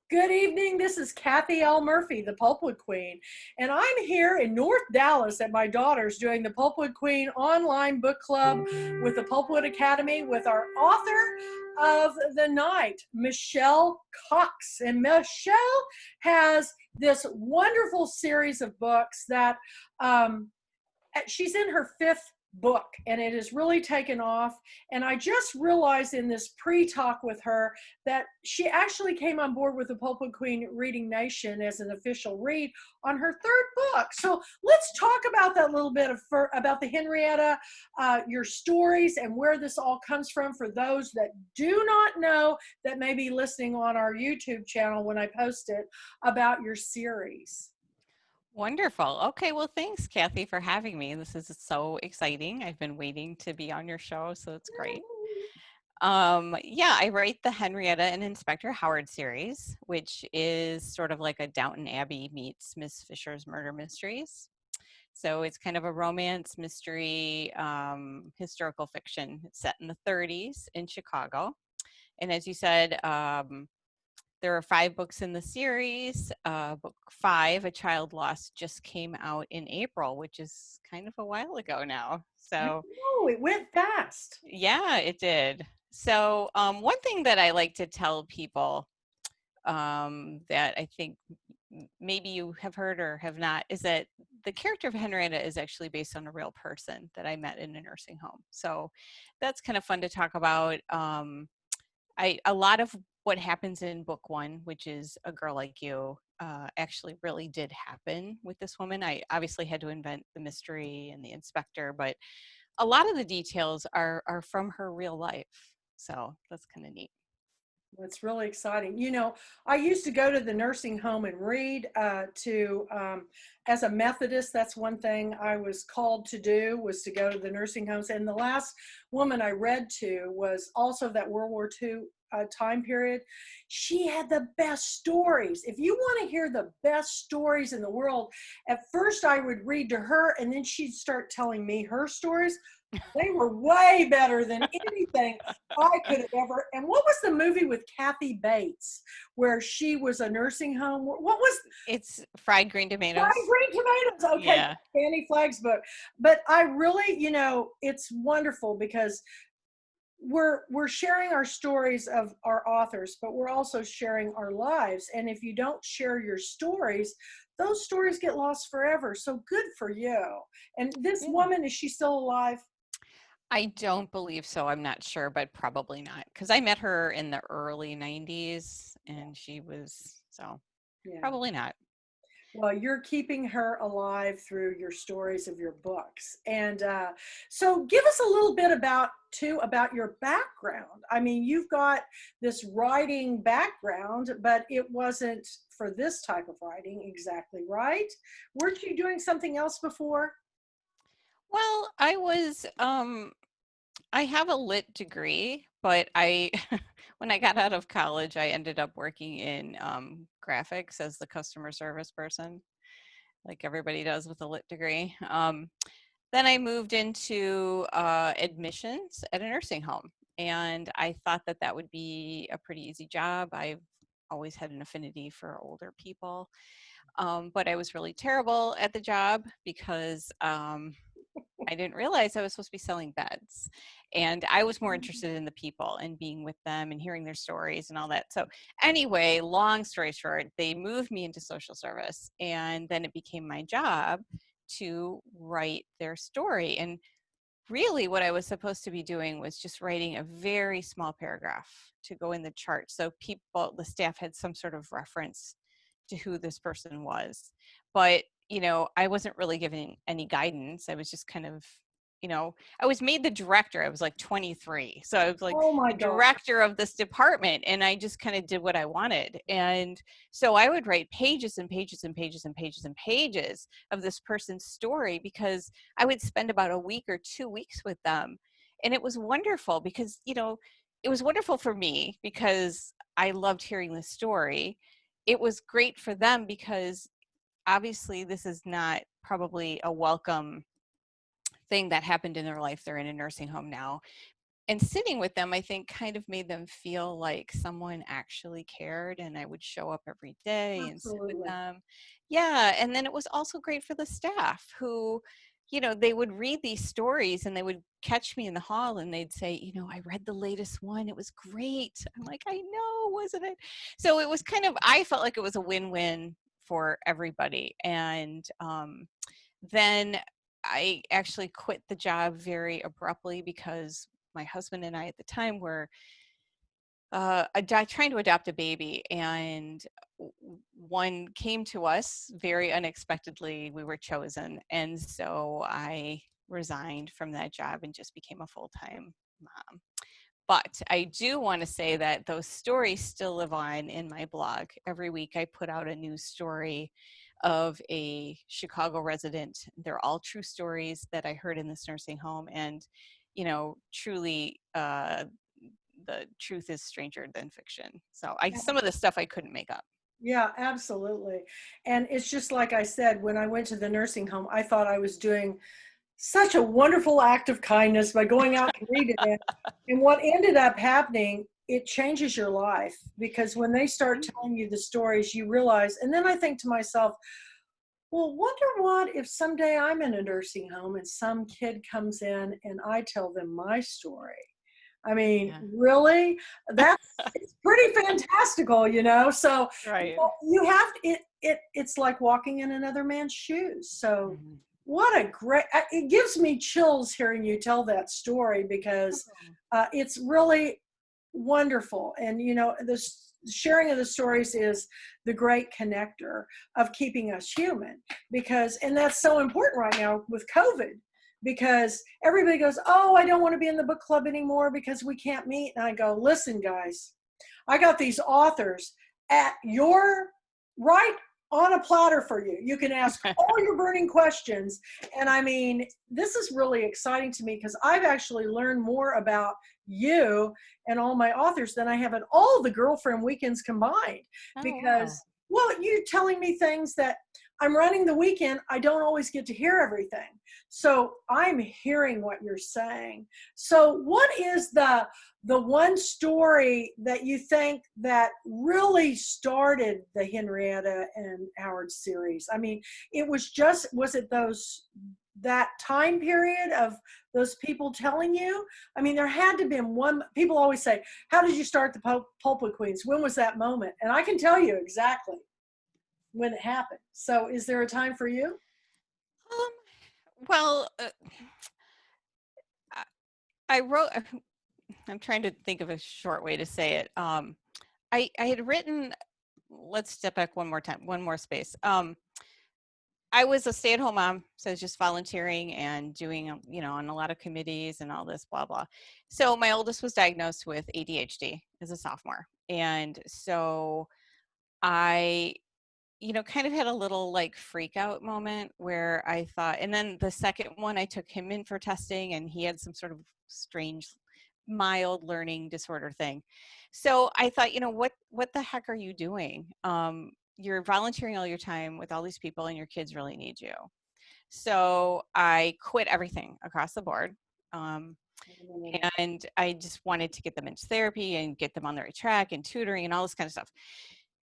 Good evening. This is Kathy L. Murphy, the Pulpwood Queen, and I'm here in North Dallas at my daughter's doing the Pulpwood Queen online book club with the Pulpwood Academy with our author of the night, Michelle Cox. And Michelle has this wonderful series of books that she's in her fifth book and it has really taken off. And I just realized in this pre-talk with her that she actually came on board with the Pulpwood Queen Reading Nation as an official read on her third book. So let's talk about that a little bit about the Henrietta, your stories and where this all comes from for those that do not know, that may be listening on our YouTube channel when I post it, about your series. Wonderful. Okay, well, thanks, Kathy, for having me. This is so exciting. I've been waiting to be on your show, so it's great. Yeah, I write the Henrietta and Inspector Howard series, which is sort of like a Downton Abbey meets Miss Fisher's Murder Mysteries. So it's kind of a romance, mystery, historical fiction. It's set in the 30s in Chicago. And as you said, there are 5 books in the series. Book 5, A Child Lost, just came out in April, which is kind of a while ago now. So Oh, it went fast. yeah, it did. So one thing that I like to tell people that I think maybe you have heard or have not is that the character of Henrietta is actually based on a real person that I met in a nursing home. So that's kind of fun to talk about. A lot of what happens in book 1, which is A Girl Like You, actually really did happen with this woman. I obviously had to invent the mystery and the inspector, but a lot of the details are from her real life. So that's kind of neat. It's really exciting. You know, I used to go to the nursing home and read as a Methodist. That's one thing I was called to do, was to go to the nursing homes. And the last woman I read to was also that World War II time period. She had the best stories. If you want to hear the best stories in the world, at first I would read to her and then she'd start telling me her stories. They were way better than anything I could have ever. And what was the movie with Kathy Bates where she was a nursing home? What was It's Fried Green Fried Tomatoes. Green Tomatoes? Okay, Yeah. Fanny Flagg's book. But I really, it's wonderful because we're sharing our stories of our authors, but we're also sharing our lives. And if you don't share your stories, those stories get lost forever. So good for you. And this Yeah. woman, is she still alive? I don't believe so. I'm not sure, but probably not. Because I met her in the early 90s and she was, so Yeah. probably not. Well, you're keeping her alive through your stories of your books. And so give us a little bit about your background. I mean, you've got this writing background, but it wasn't for this type of writing exactly, right? Weren't you doing something else before? Well, I have a lit degree, but when I got out of college, I ended up working in graphics as the customer service person, like everybody does with a lit degree. Then I moved into admissions at a nursing home, and I thought that that would be a pretty easy job. I've always had an affinity for older people, but I was really terrible at the job because I didn't realize I was supposed to be selling beds. And I was more interested in the people and being with them and hearing their stories and all that. So, anyway, long story short, they moved me into social service. And then it became my job to write their story. And really, what I was supposed to be doing was just writing a very small paragraph to go in the chart. So, the staff had some sort of reference to who this person was. But, I wasn't really given any guidance. I was just kind of, I was made the director. I was like 23. So I was like Oh my the God. director of this department and I just kind of did what I wanted. And so I would write pages and pages and pages and pages and pages of this person's story because I would spend about a week or 2 weeks with them. And it was wonderful because, it was wonderful for me because I loved hearing the story. It was great for them because obviously this is not probably a welcome thing that happened in their life. They're in a nursing home now. and sitting with them, I think, kind of made them feel like someone actually cared, and I would show up every day and sit with Absolutely. them. Yeah, and then it was also great for the staff who, they would read these stories and they would catch me in the hall and they'd say, I read the latest one. It was great. I'm like, I know, wasn't it? So it was I felt like it was a win-win for everybody. And then I actually quit the job very abruptly because my husband and I at the time were trying to adopt a baby, and one came to us very unexpectedly. We were chosen, and so I resigned from that job and just became a full-time mom. But I do want to say that those stories still live on in my blog. Every week I put out a new story of a Chicago resident. They're all true stories that I heard in this nursing home. And, truly, the truth is stranger than fiction. So some of the stuff I couldn't make up. Yeah, absolutely. And it's just like I said, when I went to the nursing home, I thought I was doing such a wonderful act of kindness by going out and reading it. And what ended up happening, it changes your life, because when they start telling you the stories, you realize, and then I think to myself, well, wonder what if someday I'm in a nursing home and some kid comes in and I tell them my story. I mean, Yeah. really? It's pretty fantastical, So Right. you have it's like walking in another man's shoes. So Mhm. what a great, it gives me chills hearing you tell that story, because it's really wonderful. And, the sharing of the stories is the great connector of keeping us human, and that's so important right now with COVID, because everybody goes, oh, I don't want to be in the book club anymore because we can't meet. And I go, listen, guys, I got these authors at your right on a platter for you. You can ask all your burning questions. And I mean, this is really exciting to me, because I've actually learned more about you and all my authors than I have at all the girlfriend weekends combined. Oh, wow. Because, well, you're telling me things that I'm running the weekend. I don't always get to hear everything. So I'm hearing what you're saying. So what is the one story that you think that really started the Henrietta and Howard series? I mean, was it that time period of those people telling you? I mean, there had to have been one. People always say, how did you start the Pulpwood Queens? When was that moment? And I can tell you exactly when it happened. So is there a time for you? Um, well, I I wrote, I'm trying to think of a short way to say it. I had written, let's step back one more time, one more space. I was a stay-at-home mom, so I was just volunteering and doing, on a lot of committees and all this, blah, blah. So my oldest was diagnosed with ADHD as a sophomore. And so I, kind of had a little like freak out moment where I thought, and then the second one, I took him in for testing and he had some sort of strange, mild learning disorder thing. So I thought, what the heck are you doing? You're volunteering all your time with all these people and your kids really need you. So I quit everything across the board. Um, and I just wanted to get them into therapy and get them on the right track and tutoring and all this kind of stuff.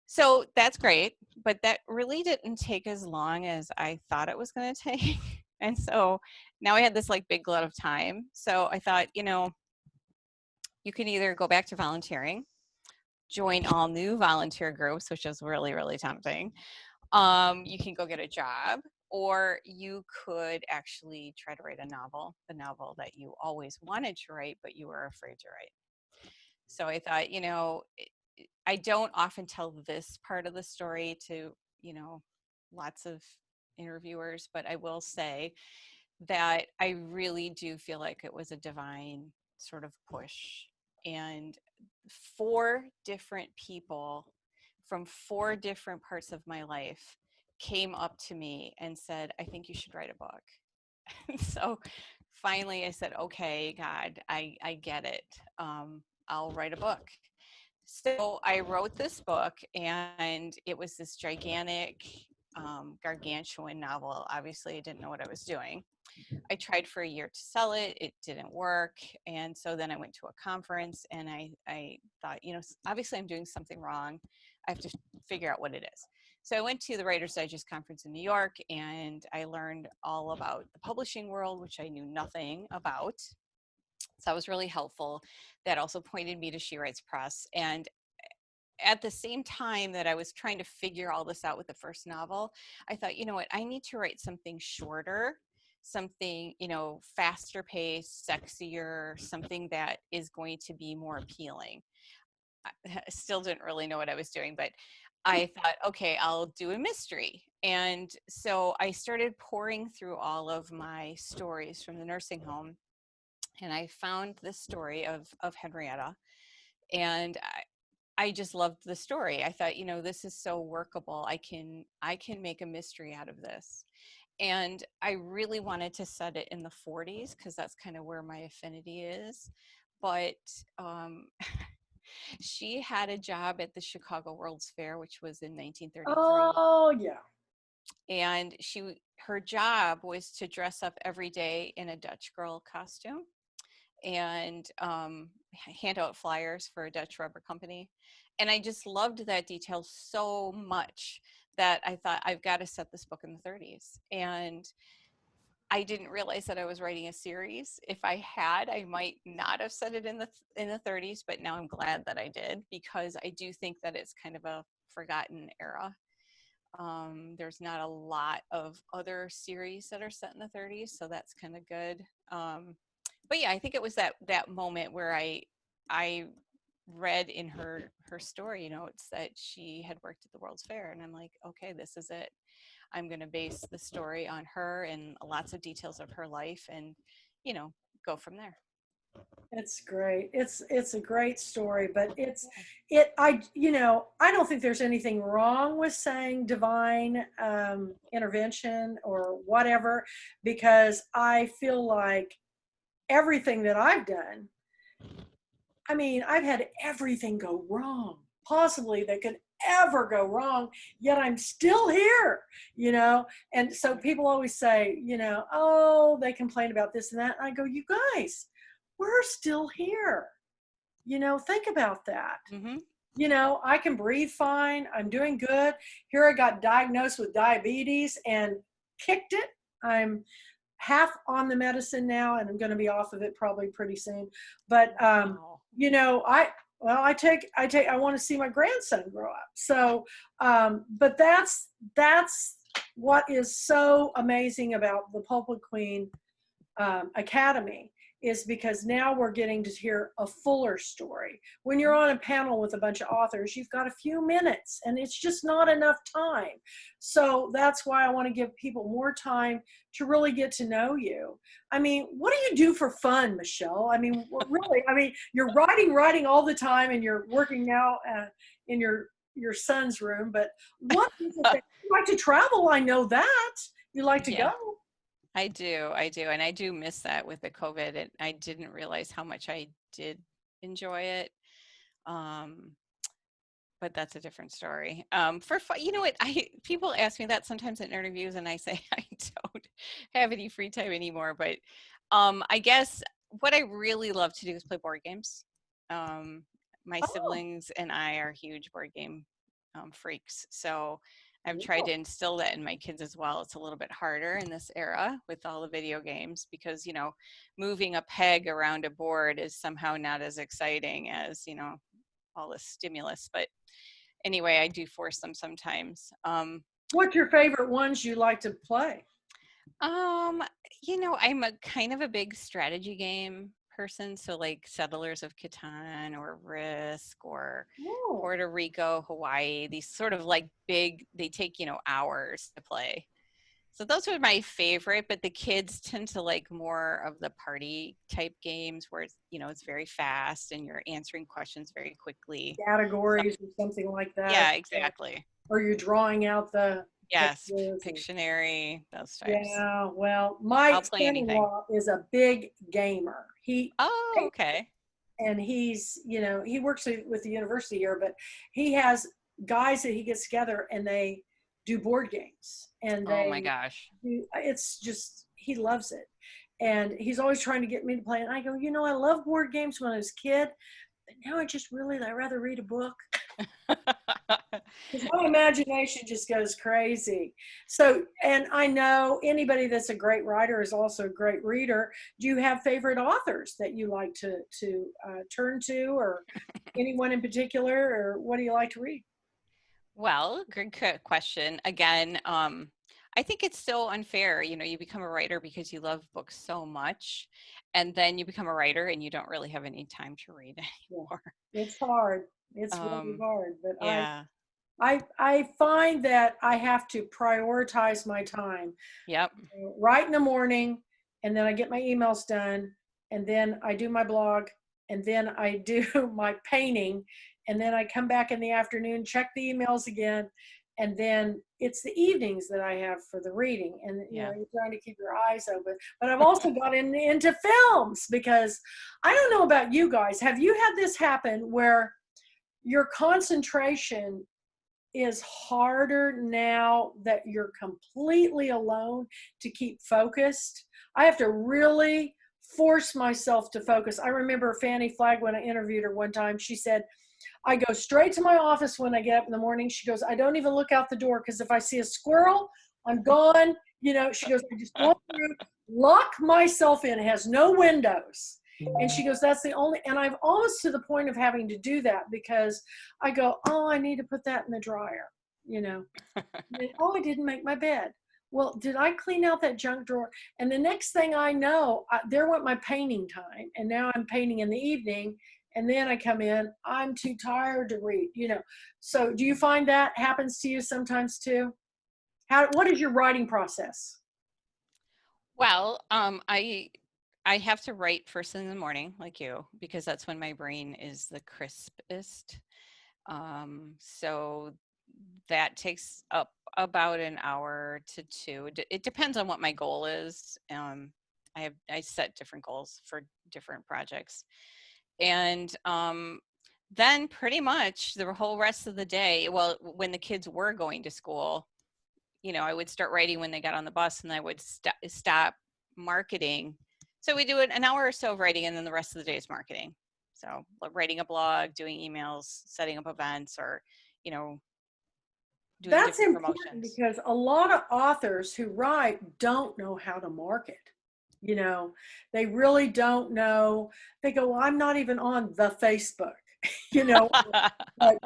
So that's great, but that really didn't take as long as I thought it was going to take. And so now I had this like big glut of time. So I thought, you can either go back to volunteering, join all new volunteer groups, which is really, really tempting. You can go get a job, or you could actually try to write a novel, the novel that you always wanted to write, but you were afraid to write. So I thought, I don't often tell this part of the story to, lots of interviewers, but I will say that I really do feel like it was a divine sort of push. And 4 different people from 4 different parts of my life came up to me and said, I think you should write a book. So finally I said, okay, God, I get it. I'll write a book. So I wrote this book, and it was this gigantic gargantuan novel. Obviously, I didn't know what I was doing. I tried for a year to sell it. It didn't work. And so then I went to a conference and I thought, you know, obviously I'm doing something wrong. I have to figure out what it is. So I went to the Writer's Digest conference in New York and I learned all about the publishing world, which I knew nothing about. So that was really helpful. That also pointed me to She Writes Press. And at the same time that I was trying to figure all this out with the first novel, I thought, you know what, I need to write something shorter, something, you know, faster paced, sexier, something that is going to be more appealing. I still didn't really know what I was doing, but I thought, okay, I'll do a mystery. And so I started pouring through all of my stories from the nursing home. And I found this story of Henrietta. And I just loved the story. I thought, you know, this is so workable. I can make a mystery out of this. And I really wanted to set it in the 40s because that's kind of where my affinity is. But she had a job at the Chicago World's Fair, which was in 1933. Oh, yeah. And her job was to dress up every day in a Dutch girl costume and hand out flyers for a Dutch rubber company. And I just loved that detail so much that I thought, I've got to set this book in the 30s. And I didn't realize that I was writing a series. If I had, I might not have set it in the 30s, but now I'm glad that I did because I do think that it's kind of a forgotten era. There's not a lot of other series that are set in the 30s, so that's kind of good. But yeah, I think it was that moment where I read in her story notes that she had worked at the World's Fair, and I'm like, okay, this is it. I'm going to base the story on her and lots of details of her life, and you know, go from there. It's great. It's a great story, but I don't think there's anything wrong with saying divine intervention or whatever, because I feel like everything that I've done, I mean, I've had everything go wrong, possibly that could ever go wrong, yet I'm still here, you know? And so people always say, you know, oh, they complain about this and that. And I go, you guys, we're still here. You know, think about that. Mm-hmm. You know, I can breathe fine. I'm doing good. Here I got diagnosed with diabetes and kicked it. I'm half on the medicine now and I'm going to be off of it probably pretty soon. But Wow. you know, I want to see my grandson grow up. So but that's what is so amazing about the Pulpwood Queen Academy, is because now we're getting to hear a fuller story. When you're on a panel with a bunch of authors, you've got a few minutes and it's just not enough time. So that's why I want to give people more time to really get to know you. I mean, what do you do for fun, Michelle? I mean, really, I mean, you're writing all the time and you're working now in your son's room, but what is it that you like to travel? I know that you like to Yeah. go. I do. And I do miss that with the COVID. And I didn't realize how much I did enjoy it. But that's a different story. You know what? People ask me that sometimes in interviews and I say, I don't have any free time anymore. But I guess what I really love to do is play board games. My Oh, siblings and I are huge board game freaks. So I've tried to cool. instill that in my kids as well. It's a little bit harder in this era with all the video games because, you know, moving a peg around a board is somehow not as exciting as, you know, all the stimulus. But anyway, I do force them sometimes. What's your favorite ones you like to play? Um, you know, I'm a kind of a big strategy game person. So like Settlers of Catan or Risk or Oh, Puerto Rico, Hawaii, these sort of like big, they take, you know, hours to play. So those are my favorite, but the kids tend to like more of the party type games where it's, you know, it's very fast and you're answering questions very quickly. So categories or something like that. yeah, exactly. Or you're drawing out the Yes, pictures. Pictionary, those types. Yeah, well, my I'll play anything. son-in-law is a big gamer. Oh, okay. And he's, you know, he works with the university here, but he has guys that he gets together and do board games, and Oh my they gosh. it's just, he loves it. And he's always trying to get me to play. And I go, I love board games when I was a kid, but now I'd rather read a book. Because my imagination just goes crazy. So, and I know anybody that's a great writer is also a great reader. Do you have favorite authors that you like to turn to, or anyone in particular, or what do you like to read? Well, good question. Again, I think it's so unfair. You become a writer because you love books so much, and then you become a writer and you don't really have any time to read Yeah, anymore. it's hard. It's really Um, hard, but yeah. I find that I have to prioritize my time Yep. right in the morning, and then I get my emails done, and then I do my blog, and then I do my painting, and then I come back in the afternoon, check the emails again, and then it's the evenings that I have for the reading. And Yeah. you're trying to keep your eyes open. But I've also got into films, because I don't know about you guys. Have you had this happen where your concentration is harder now that you're completely alone to keep focused? I have to really force myself to focus. I remember Fanny Flagg, when I interviewed her one time, she said, I go straight to my office when I get up in the morning. She goes, I don't even look out the door, because if I see a squirrel, I'm gone. She goes, I just go through, lock myself in. It has no windows. And she goes, that's the only, and I'm almost to the point of having to do that, because I go, oh, I need to put that in the dryer, And, oh, I didn't make my bed. Well, did I clean out that junk drawer? And the next thing I know, there went my painting time. And now I'm painting in the evening. And then I come in, I'm too tired to read. So do you find that happens to you sometimes too? What is your writing process? Well, I have to write first thing in the morning, like you, because that's when my brain is the crispest. So that takes up about an hour to two. It depends on what my goal is. I set different goals for different projects, and then pretty much the whole rest of the day. Well, when the kids were going to school, I would start writing when they got on the bus, and I would stop marketing. So we do an hour or so of writing, and then the rest of the day is marketing. So writing a blog, doing emails, setting up events, or you know, doing That's different important, promotions. because a lot of authors who write don't know how to market. You know, they really don't know. They go, well, I'm not even on the Facebook, you know,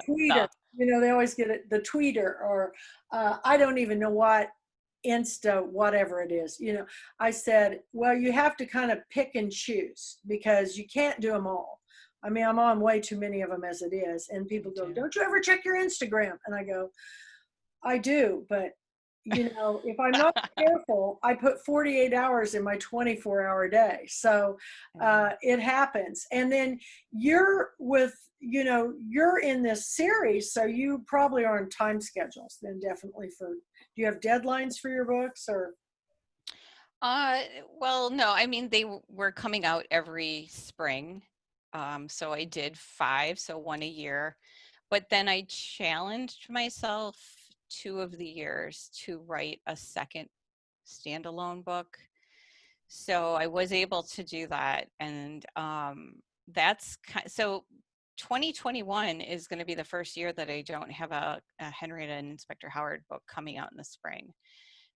Twitter. Tough. They always get it, the Twitter, or I don't even know what, Insta, whatever it is. I said, well, you have to kind of pick and choose, because you can't do them all. I mean, I'm on way too many of them as it is. And people Me go, too. don't you ever check your Instagram? And I go, I do, but if I'm not careful, I put 48 hours in my 24-hour day. So it happens. And then you're in this series, so you probably are on time schedules then, definitely. Do you have deadlines for your books, or? Uh, well, no, I mean, they were coming out every spring. So I did 5, so one a year. But then I challenged myself 2 of the years to write a second standalone book. So I was able to do that. And so 2021 is going to be the first year that I don't have a Henrietta and Inspector Howard book coming out in the spring.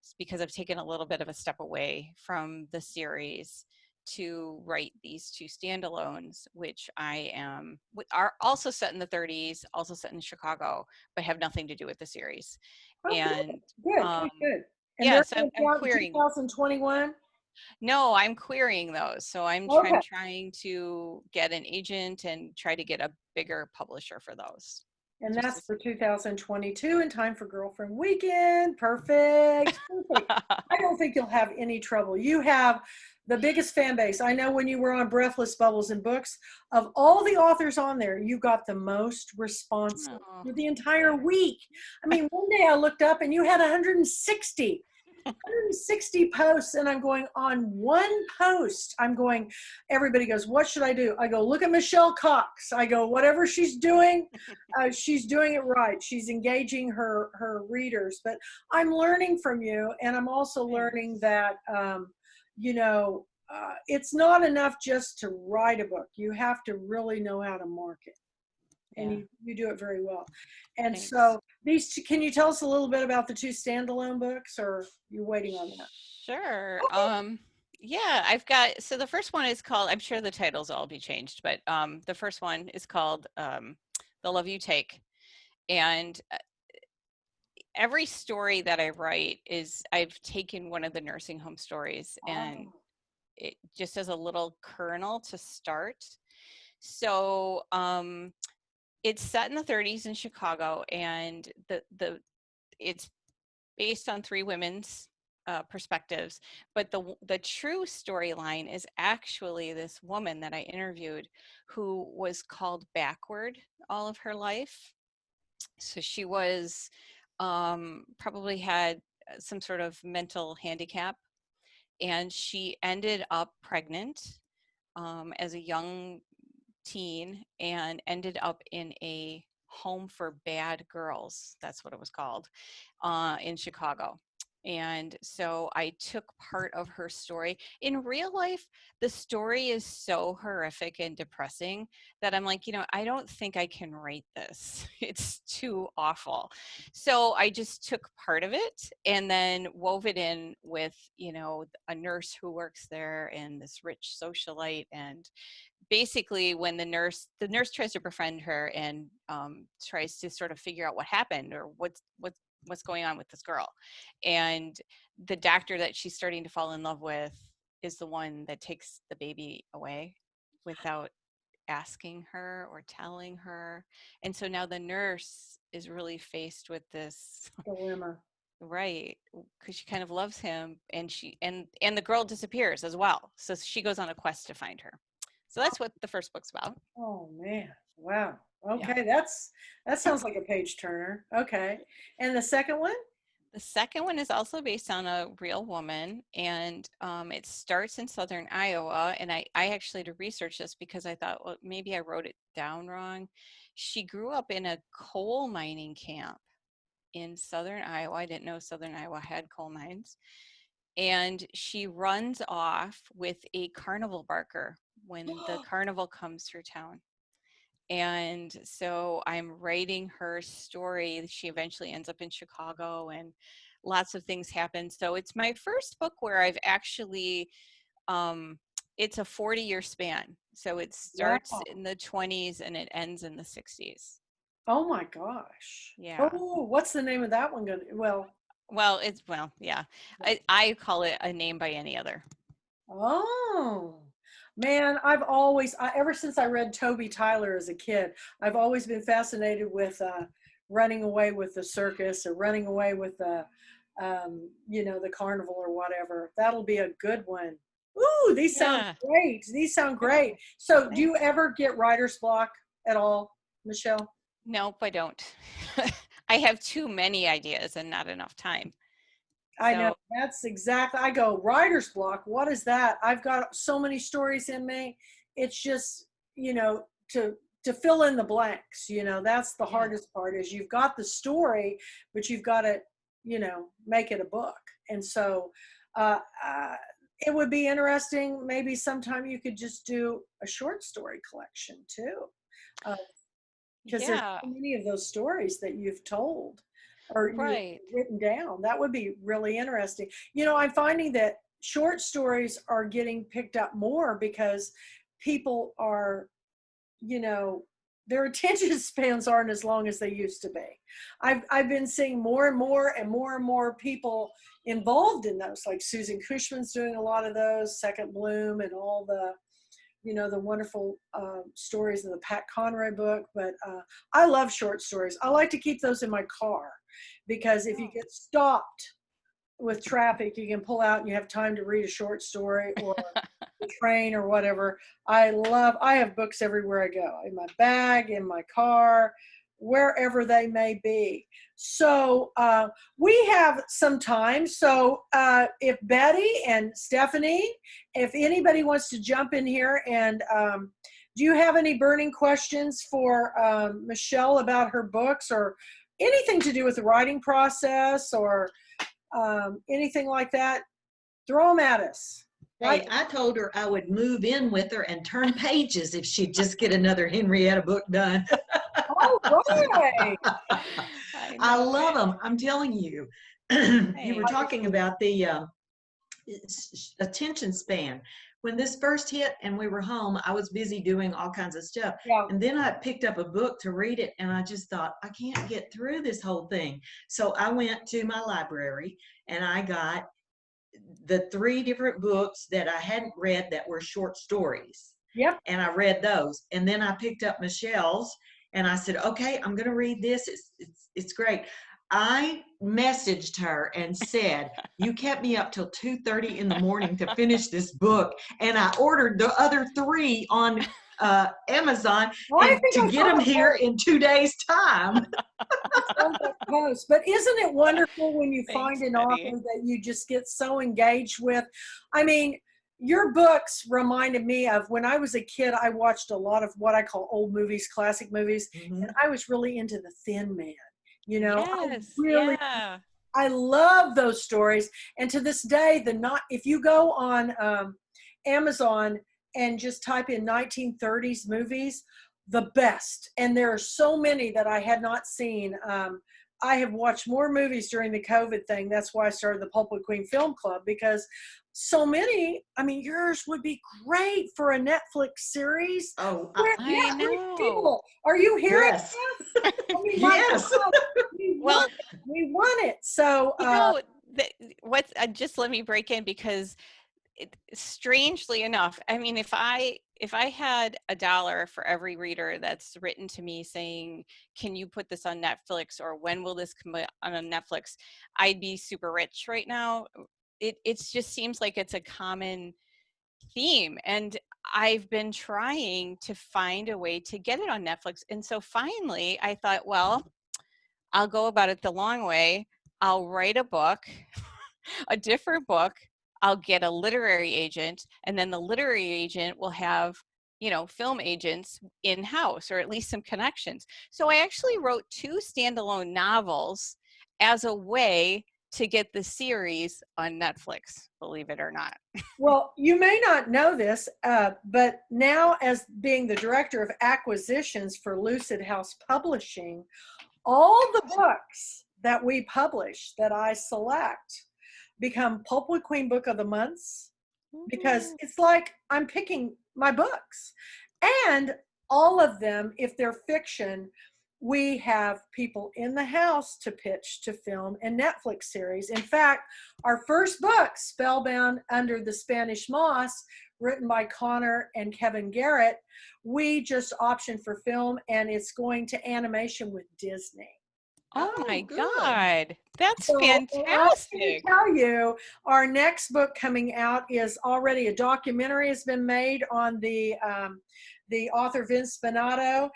It's because I've taken a little bit of a step away from the series to write these 2 standalones, which are also set in the 30s, also set in Chicago, but have nothing to do with the series. Oh, good, And good, um, good, good. And they're yes, going to be I'm out in querying. 2021. No, I'm querying those. So I'm Okay. trying to get an agent and try to get a bigger publisher for those. And Just that's to for 2022, in time for Girlfriend Weekend. Perfect. Perfect. I don't think you'll have any trouble. You have the biggest fan base. I know when you were on Breathless Bubbles and Books, of all the authors on there, you got the most responses Oh, for the entire thanks. week. I mean, one day I looked up and you had 160. 160 posts, and I'm going on one post. I'm going, everybody goes, what should I do? I go, look at Michelle Cox. I go, whatever she's doing it right. She's engaging her readers. But I'm learning from you, and I'm also learning that, it's not enough just to write a book. You have to really know how to market. And Yeah. you do it very well. And Thanks. so these two, can you tell us a little bit about the two standalone books, or you're waiting on that? Sure. Okay. Yeah, I've got, so the first one is called, I'm sure the titles will all be changed, but the first one is called The Love You Take. And every story that I write is, I've taken one of the nursing home stories and Oh, it just as a little kernel to start. So it's set in the 30s in Chicago, and it's based on three women's perspectives. But the true storyline is actually this woman that I interviewed who was called backward all of her life. So she was probably had some sort of mental handicap, and she ended up pregnant as a young teen and ended up in a home for bad girls. That's what it was called, in Chicago. And so I took part of her story. In real life, the story is so horrific and depressing that I'm like, I don't think I can write this. It's too awful. So I just took part of it and then wove it in with, a nurse who works there and this rich socialite. And basically when the nurse tries to befriend her and tries to sort of figure out what happened or what's going on with this girl, and the doctor that she's starting to fall in love with is the one that takes the baby away without asking her or telling her. And so now the nurse is really faced with this. dilemma. Right, because she kind of loves him, and and the girl disappears as well, so she goes on a quest to find her. So that's what the first book's about. Oh man. Wow. Yeah. Okay. That sounds like a page turner. Okay. And the second one? The second one is also based on a real woman, and it starts in southern Iowa. And I actually had to research this because I thought, well, maybe I wrote it down wrong. She grew up in a coal mining camp in southern Iowa. I didn't know southern Iowa had coal mines. And she runs off with a carnival barker when the carnival comes through town. And so I'm writing her story. She eventually ends up in Chicago and lots of things happen. So it's my first book where I've actually, it's a 40-year span. So it starts Wow. in the 20s and it ends in the 60s. Oh my gosh. Yeah. Oh, what's the name of that one going to? Well, yeah. I call it A Name by Any Other. Oh, man, ever since I read Toby Tyler as a kid, I've always been fascinated with running away with the circus or running away with the carnival or whatever. That'll be a good one. Ooh, these sound Yeah. great. These sound great. So, do you Thanks. ever get writer's block at all, Michelle? Nope, I don't. I have too many ideas and not enough time. I know So, that's exactly. I go writer's block. What is that? I've got so many stories in me. It's just to fill in the blanks. That's the yeah. hardest part. Is you've got the story, but you've got to make it a book. And so uh, uh, it would be interesting. Maybe sometime you could just do a short story collection too, because there's Yeah, so many of those stories that you've told or you've right. written down. That would be really interesting. I'm finding that short stories are getting picked up more because people are, you know, their attention spans aren't as long as they used to be. I've been seeing more and more and more and more people involved in those, like Susan Cushman's doing a lot of those, Second Bloom, and all the wonderful stories in the Pat Conroy book. But I love short stories. I like to keep those in my car because if you Oh. get stopped with traffic, you can pull out and you have time to read a short story, or the train or whatever. I have books everywhere I go, in my bag, in my car, wherever they may be. So we have some time. So if Betty and Stephanie, if anybody wants to jump in here, and do you have any burning questions for Michelle about her books, or anything to do with the writing process, or anything like that? Throw them at us. Hey, I told her I would move in with her and turn pages if she'd just get another Henrietta book done. All right. I love them. I'm telling you. You were talking about the attention span. When this first hit and we were home, I was busy doing all kinds of stuff. Yeah. And then I picked up a book to read it, and I just thought, I can't get through this whole thing. So I went to my library and I got the 3 different books that I hadn't read that were short stories. Yep. And I read those. And then I picked up Michelle's and I said, okay, I'm going to read this. It's great. I messaged her and said, you kept me up till 2:30 in the morning to finish this book. And I ordered the other 3 on Amazon to get them here in 2 days' time. Post. But isn't it wonderful when you Thanks, find an Betty. author that you just get so engaged with? I mean, your books reminded me of when I was a kid. I watched a lot of what I call old movies, classic movies, and I was really into The Thin Man. You know, Yes, I love those stories. And to this day, if you go on Amazon and just type in 1930s movies, the best. And there are so many that I had not seen. I have watched more movies during the COVID thing. That's why I started the Pulpwood Queen Film Club, because so many, I mean, yours would be great for a Netflix series. Oh, I know. People, are you hearing yes. this? I mean, Yes. Well, we want it. So, just let me break in, because strangely enough, I mean, if I had $1 for every reader that's written to me saying, can you put this on Netflix, or when will this come on Netflix, I'd be super rich right now. It just seems like it's a common theme, and I've been trying to find a way to get it on Netflix. And so finally I thought, well, I'll go about it the long way. I'll write a book, a different book. I'll get a literary agent, and then the literary agent will have, film agents in-house, or at least some connections. So I actually wrote 2 standalone novels as a way to get the series on Netflix, believe it or not. well, you may not know this, but now, as being the director of acquisitions for Lucid House Publishing, all the books that we publish that I select become Pulpwood Queen Book of the Months, because it's like I'm picking my books. And all of them, if they're fiction, we have people in the house to pitch to film and Netflix series. In fact, our first book, Spellbound Under the Spanish Moss, written by Connor and Kevin Garrett, we just optioned for film, and it's going to animation with Disney. Oh my good. God, that's So, fantastic. I can tell you, our next book coming out is already a documentary has been made on the author Vince Spinato.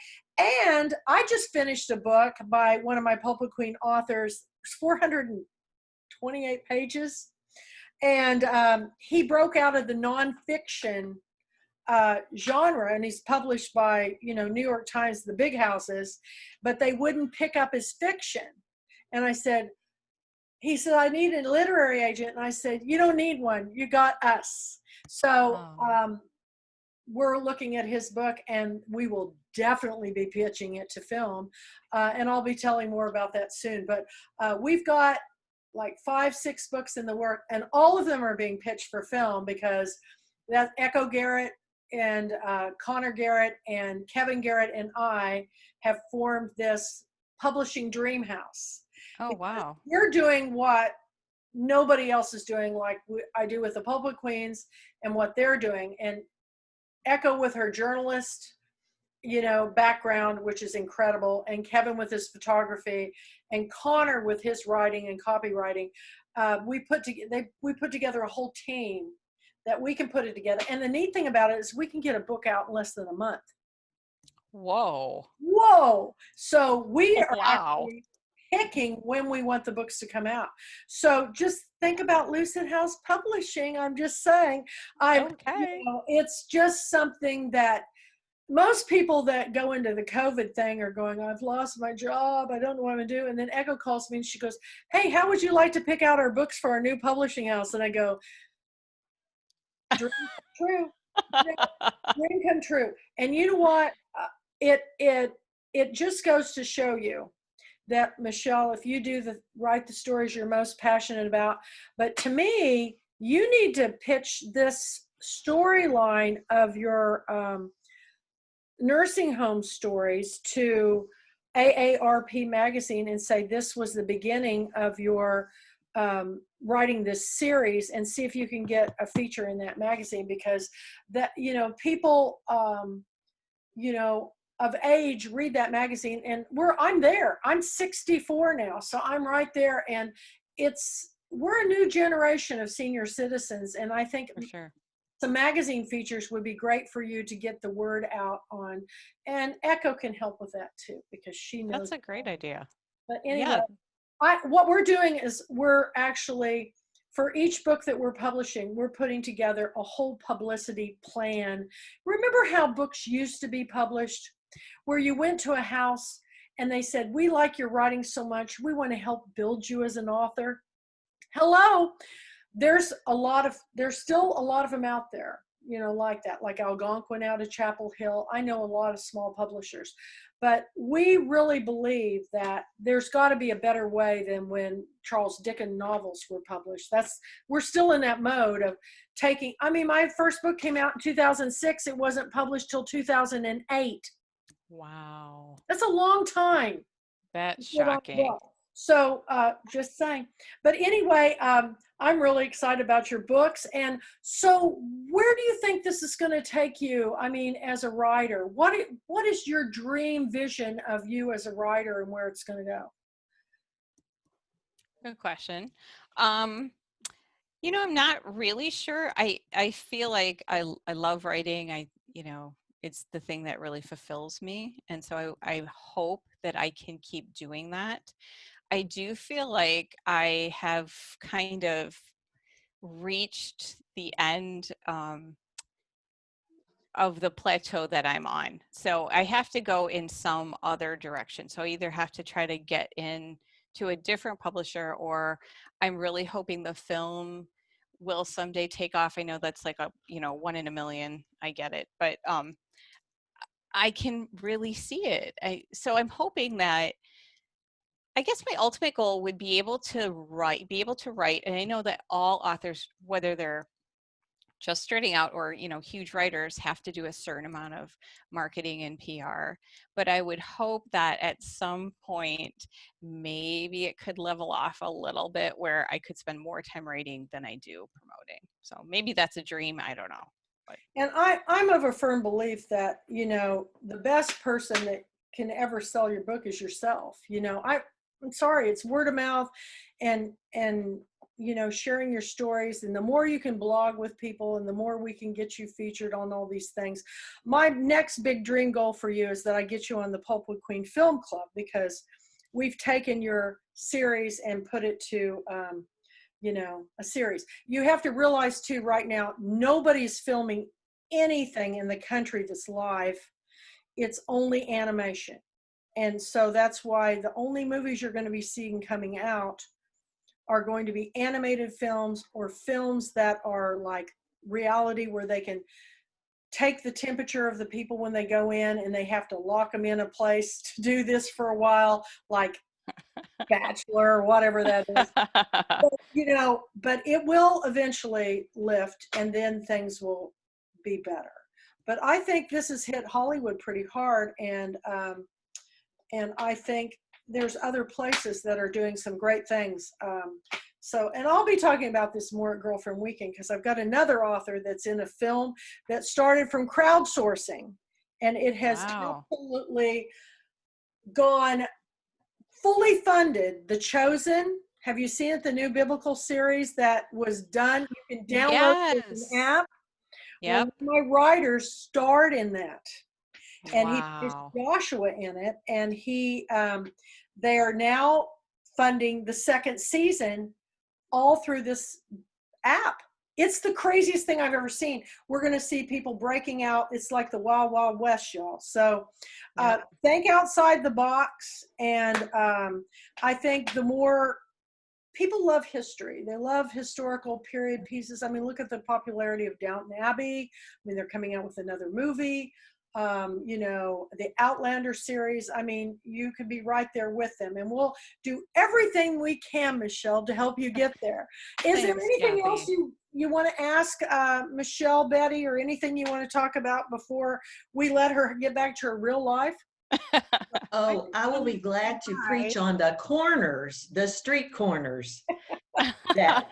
And I just finished a book by one of my Pulpwood Queen authors. It's 428 pages. And he broke out of the nonfiction genre, and he's published by, New York Times, the big houses, but they wouldn't pick up his fiction. And he said, I need a literary agent. And I said, you don't need one. You got us. So we're looking at his book, and we will definitely be pitching it to film. And I'll be telling more about that soon. But we've got like 5-6 books in the work, and all of them are being pitched for film, because that Echo Garrett and Connor Garrett and Kevin Garrett and I have formed this publishing dream house. Oh, wow. We're doing what nobody else is doing, like I do with the Pulpwood Queens, and what they're doing. And Echo with her journalist, background, which is incredible, and Kevin with his photography, and Connor with his writing and copywriting. We put together a whole team that we can put it together. And the neat thing about it is we can get a book out in less than a month. Whoa. Whoa. So we Oh, are wow. actually picking when we want the books to come out. So just think about Lucid House Publishing. I'm just saying, Okay. it's just something that most people that go into the COVID thing are going, I've lost my job. I don't know what I'm going to do. And then Echo calls me and she goes, hey, how would you like to pick out our books for our new publishing house? And I go, dream come true. Dream come true. And you know what? It just goes to show you that, Michelle, if you write the stories you're most passionate about, but to me, you need to pitch this storyline of your nursing home stories to AARP magazine and say this was the beginning of your writing this series, and see if you can get a feature in that magazine, because that, people of age read that magazine, and I'm there. I'm 64 now, so I'm right there, and we're a new generation of senior citizens, and I think For sure. some magazine features would be great for you to get the word out on, and Echo can help with that too, because she knows. That's a great idea. But anyway, Yeah. what we're doing is we're actually, for each book that we're publishing, we're putting together a whole publicity plan. Remember how books used to be published, where you went to a house and they said, we like your writing so much, we want to help build you as an author. Hello. There's still a lot of them out there, like that, like Algonquin out of Chapel Hill. I know a lot of small publishers, but we really believe that there's got to be a better way than when Charles Dickens novels were published. We're still in that mode of my first book came out in 2006. It wasn't published till 2008. Wow. That's a long time. That's shocking. So just saying. But anyway, I'm really excited about your books. And so where do you think this is going to take you? I mean, as a writer, what is your dream vision of you as a writer and where it's going to go? Good question. I'm not really sure. I feel like I love writing. It's the thing that really fulfills me. And so I hope that I can keep doing that. I do feel like I have kind of reached the end of the plateau that I'm on. So I have to go in some other direction. So I either have to try to get in to a different publisher, or I'm really hoping the film will someday take off. I know that's like a, 1 in a million. I get it. But I can really see it. So I'm hoping that, I guess my ultimate goal would be able to write. And I know that all authors, whether they're just starting out or, huge writers, have to do a certain amount of marketing and PR. But I would hope that at some point, maybe it could level off a little bit where I could spend more time writing than I do promoting. So maybe that's a dream. I don't know. But. And I'm of a firm belief that, the best person that can ever sell your book is yourself. I'm sorry, it's word of mouth and sharing your stories. And the more you can blog with people and the more we can get you featured on all these things. My next big dream goal for you is that I get you on the Pulpwood Queen Film Club, because we've taken your series and put it to, a series. You have to realize too, right now, nobody's filming anything in the country that's live. It's only animation. And so that's why the only movies you're going to be seeing coming out are going to be animated films, or films that are like reality, where they can take the temperature of the people when they go in, and they have to lock them in a place to do this for a while, like Bachelor or whatever that is. But it will eventually lift, and then things will be better. But I think this has hit Hollywood pretty hard, and I think there's other places that are doing some great things. And I'll be talking about this more at Girlfriend Weekend, because I've got another author that's in a film that started from crowdsourcing, and it has absolutely gone fully funded. The Chosen. Have you seen it? The new biblical series that was done. You can download it as an app. Yep. Well, my writers starred in that. and he plays Wow. Joshua in it. And they are now funding the second season all through this app. It's the craziest thing I've ever seen. We're going to see people breaking out. It's like the Wild Wild West, y'all. So think outside the box. And I think the more people love history, they love historical period pieces. I mean, look at the popularity of Downton Abbey. I mean, they're coming out with another movie. The Outlander series. I mean, you could be right there with them, and we'll do everything we can, Michelle, to help you get there. Is there Thanks, anything else Kathy. you want to ask Michelle, Betty, or anything you want to talk about before we let her get back to her real life? Oh, I will be glad to preach on the corners, the street corners. That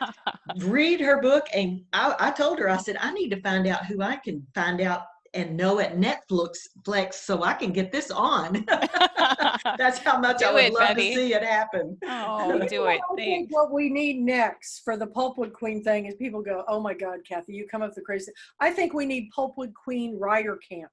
read her book, and I told her, I said, I need to find out who I can find out and know at Netflix so I can get this on. That's how much I would love Betty. to see it happen. Oh, do it. I think Thanks. what we need next for the Pulpwood Queen thing is people go, oh my God, Kathy, you come up with the crazy. I think we need Pulpwood Queen Writer Camp.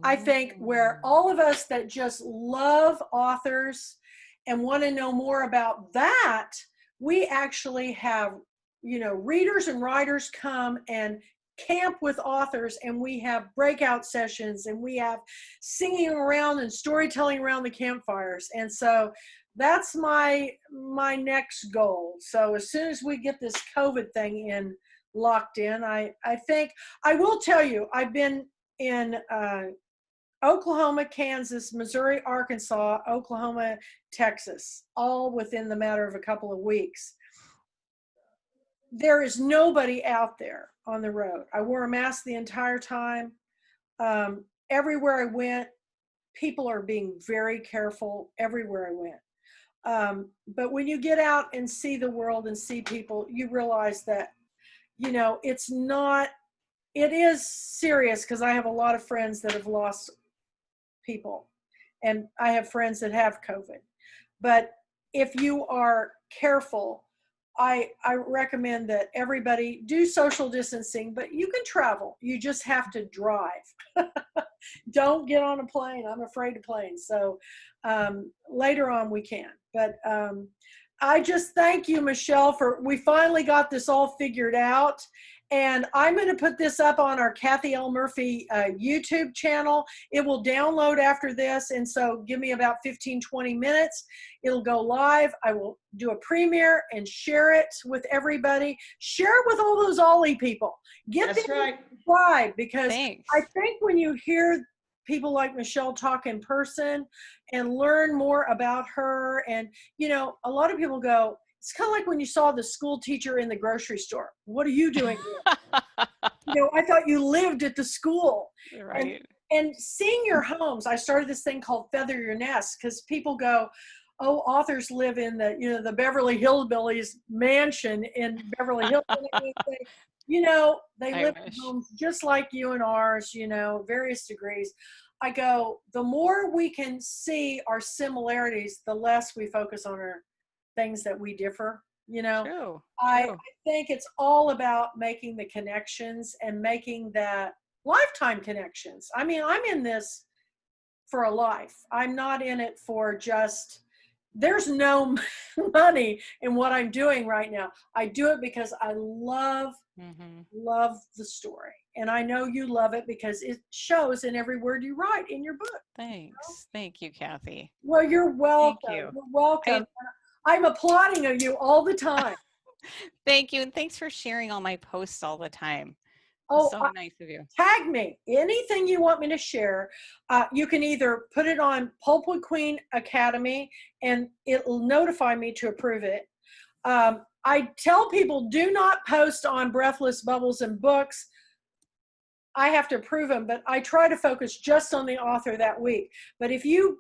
I think where all of us that just love authors and want to know more about that, we actually have, readers and writers come and camp with authors, and we have breakout sessions, and we have singing around and storytelling around the campfires. And so that's my next goal. So as soon as we get this COVID thing locked in, I think I will tell you, I've been in Oklahoma, Kansas, Missouri, Arkansas, Oklahoma, Texas, all within the matter of a couple of weeks. There is nobody out there on the road. I wore a mask the entire time. Everywhere I went, people are being very careful everywhere I went. But when you get out and see the world and see people, you realize that, it is serious, because I have a lot of friends that have lost people, and I have friends that have COVID. But if you are careful, I recommend that everybody do social distancing, but you can travel. You just have to drive. Don't get on a plane. I'm afraid of planes. So later on we can. But I just thank you, Michelle, we finally got this all figured out. And I'm going to put this up on our Kathy L. Murphy YouTube channel. It will download after this. And so give me about 15, 20 minutes. It'll go live. I will do a premiere and share it with everybody. Share it with all those Ollie people. That's right. Subscribe, because Thanks. I think when you hear people like Michelle talk in person and learn more about her, and, a lot of people go, it's kind of like when you saw the school teacher in the grocery store. What are you doing here? I thought you lived at the school. Right. And seeing your homes, I started this thing called Feather Your Nest, because people go, oh, authors live in the Beverly Hillbillies mansion in Beverly Hills. They live in homes just like you and ours, various degrees. I go, the more we can see our similarities, the less we focus on our things that we differ. True. I think it's all about making the connections and making that lifetime connections. I mean, I'm in this for a life. I'm not in it for just, there's no money in what I'm doing right now. I do it because I love the story. And I know you love it because it shows in every word you write in your book. Thanks. Thank you, Kathy. Well, you're welcome. Thank you. You're welcome. I'm applauding of you all the time. Thank you. And thanks for sharing all my posts all the time. Oh, so nice of you. Tag me. Anything you want me to share, you can either put it on Pulpwood Queen Academy and it'll notify me to approve it. I tell people, do not post on Breathless Bubbles and Books. I have to approve them, but I try to focus just on the author that week. But if you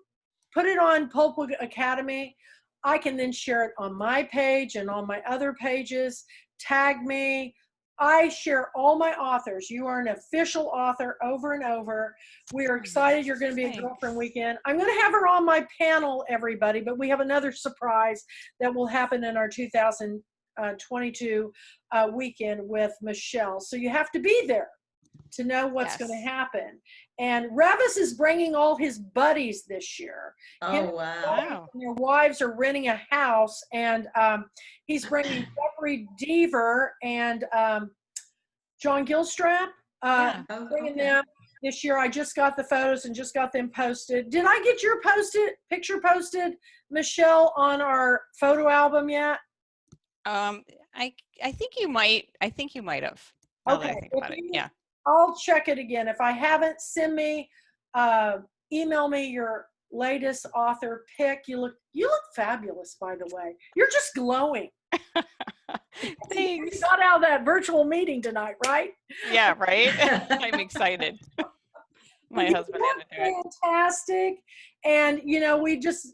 put it on Pulpwood Academy, I can then share it on my page and on my other pages. Tag me. I share all my authors. You are an official author over and over. We are excited you're going to be at Girlfriend Weekend. I'm going to have her on my panel, everybody, but we have another surprise that will happen in our 2022 weekend with Michelle. So you have to be there. to know what's going Yes. to happen. And Revis is bringing all his buddies this year. Him Oh, wow. Wow. and their wives are renting a house, and he's bringing Jeffrey Deaver and John Gilstrap, Yeah. Oh, bringing okay. them this year. I just got the photos and just got them posted. Did I get your picture posted, Michelle, on our photo album yet? I think you might. I think you might have. Now that I Okay. think about it. Yeah. I'll check it again. If I haven't, send me, email me your latest author pick. You look fabulous, by the way. You're just glowing. Thanks. You got out of that virtual meeting tonight, right? Yeah, right? I'm excited. My You husband had to do it. fantastic. And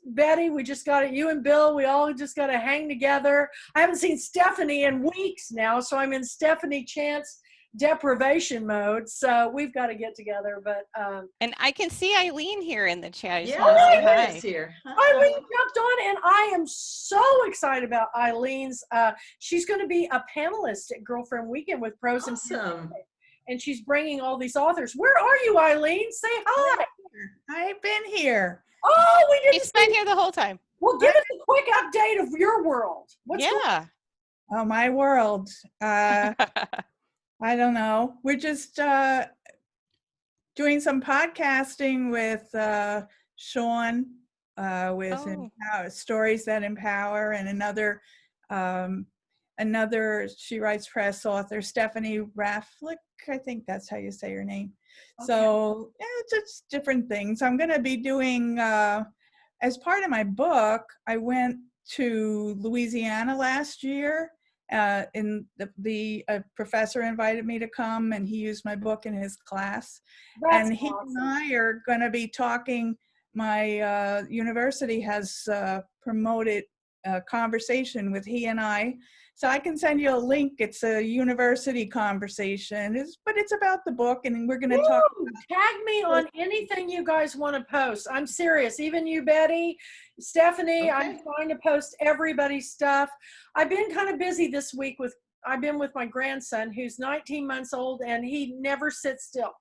Betty, we just got it. You and Bill, we all just got to hang together. I haven't seen Stephanie in weeks now, so I'm in Stephanie Chance deprivation mode. So we've got to get together. But And I can see Eileen here in the chat. I just Yeah, want to say Eileen hi. is here. Eileen jumped on, and I am so excited about Eileen's. She's going to be a panelist at Girlfriend Weekend with Pros and Awesome. and she's bringing all these authors. Where are you, Eileen? Say hi. I've been here. Oh, we didn't. She's been here the whole time. Well, give us a quick update of your world. What's going Yeah. Oh, my world. I don't know. We're just doing some podcasting with Sean with Stories That Empower, and another she writes press author, Stephanie Rafflick. I think that's how you say her name. Okay. So yeah, just different things. I'm going to be doing, as part of my book, I went to Louisiana last year. A professor invited me to come, and he used my book in his class. That's and he awesome. and I are going to be talking. My university has promoted a conversation with he and I. So I can send you a link. It's a university conversation, but it's about the book, and we're going to talk. Tag me on anything you guys want to post. I'm serious. Even you, Betty, Stephanie, Okay. I'm trying to post everybody's stuff. I've been kind of busy this week I've been with my grandson, who's 19 months old, and he never sits still.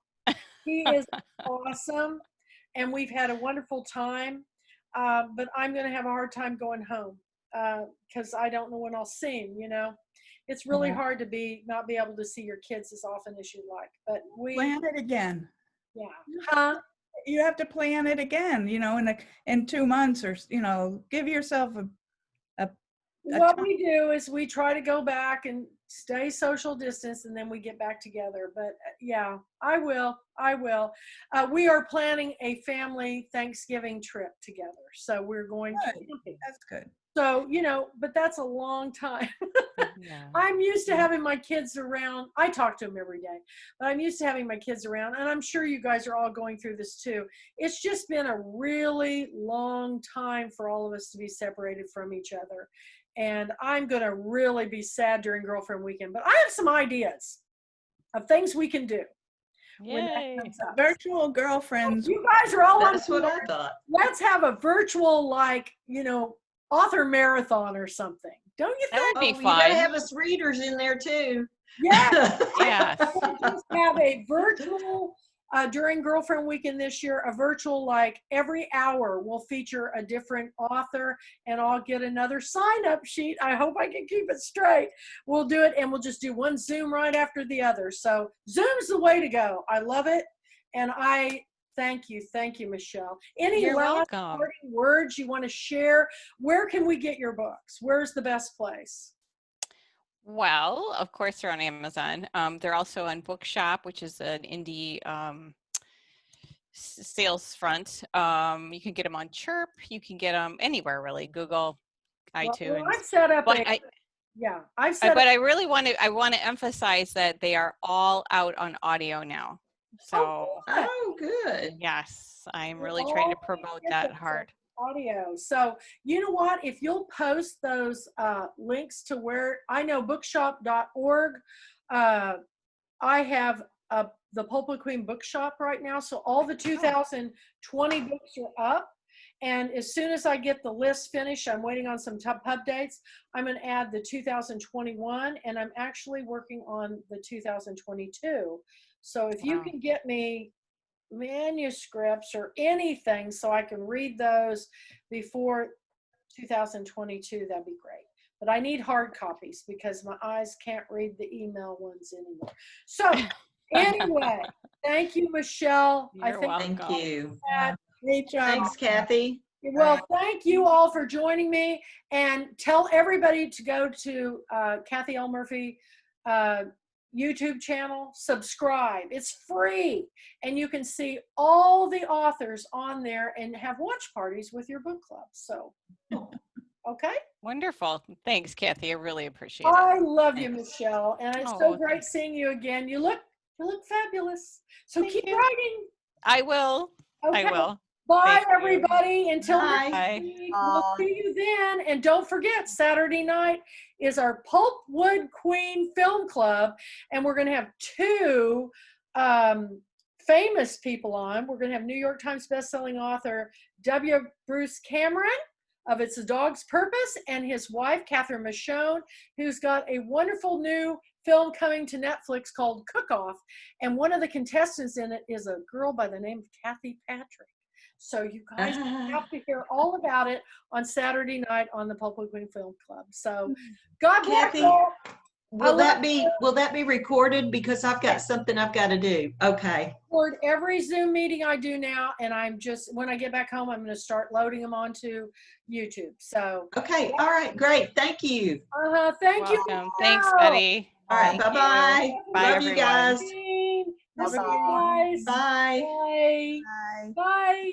He is awesome, and we've had a wonderful time. But I'm going to have a hard time going home because I don't know when I'll see him. It's really hard to not be able to see your kids as often as you like. But Plan it again. Yeah. Huh? You have to plan it again, in 2 months, or, give yourself What we do is we try to go back and stay social distance, and then we get back together. But yeah, I will. We are planning a family Thanksgiving trip together. So we're going camping. That's good. So, but that's a long time. Yeah. I'm used to having my kids around. I talk to them every day, but I'm used to having my kids around. And I'm sure you guys are all going through this too. It's just been a really long time for all of us to be separated from each other. And I'm going to really be sad during Girlfriend Weekend. But I have some ideas of things we can do. When that Yay. comes up. Virtual girlfriends. You guys are all That's on what I board. thought. Let's have a virtual, author marathon or something. Don't you That think? would be You gotta fun. have us readers in there too. Yeah. Yes. Just have a virtual, during Girlfriend Weekend this year, a virtual, every hour will feature a different author, and I'll get another sign-up sheet. I hope I can keep it straight. We'll do it, and we'll just do one Zoom right after the other. So Zoom's the way to go. I love it, and I thank you, Michelle. Any You're last welcome. parting words you want to share? Where can we get your books? Where's the best place? Well, of course, they're on Amazon. They're also on Bookshop, which is an indie sales front. You can get them on Chirp. You can get them anywhere, really. Google, iTunes. Well, I've set up But I really want to emphasize that they are all out on audio now. So Oh, good. yes, I'm really trying to promote that hard. Audio. So you know what? If you'll post those links to where, I know bookshop.org. I have the Pulpwood Queen bookshop right now. So all the 2020 books are up. And as soon as I get the list finished, I'm waiting on some pub dates. I'm going to add the 2021, and I'm actually working on the 2022. So if you Wow. can get me manuscripts or anything so I can read those before 2022, that'd be great. But I need hard copies because my eyes can't read the email ones anymore. So anyway, thank you, Michelle. You're welcome. Thank you. that Great job. Thanks, Kathy. well, thank you all for joining me, and tell everybody to go to Kathy L. Murphy YouTube channel, subscribe. It's free, and you can see all the authors on there and have watch parties with your book club. So, okay. Wonderful. Thanks, Kathy. I really appreciate it. I love you, Thanks. Michelle, and it's Oh, so great thanks. seeing you again. You look fabulous. So Thank keep you. writing. I will. Okay. I will. Bye, Thank you. everybody. Until Bye. next week. We'll see you then. And don't forget, Saturday night is our Pulpwood Queen Film Club. And we're going to have two famous people on. We're going to have New York Times bestselling author W. Bruce Cameron of It's a Dog's Purpose, and his wife, Catherine Michonne, who's got a wonderful new film coming to Netflix called Cook Off. And one of the contestants in it is a girl by the name of Kathy Patrick. So you guys have to hear all about it on Saturday night on the Pulpwood Queen Film Club. So God bless Kathy, you all. will that be recorded? Because I've got something I've got to do. Okay. Record every Zoom meeting I do now, and I'm just, when I get back home, I'm going to start loading them onto YouTube. So Okay. All right. Great. Thank you. thank you. Welcome. Thanks, Michelle. Betty. All right. Thank Bye bye. you. Bye, Love you everyone. guys. This is Bye-bye. guys. Bye. Bye. Bye. Bye.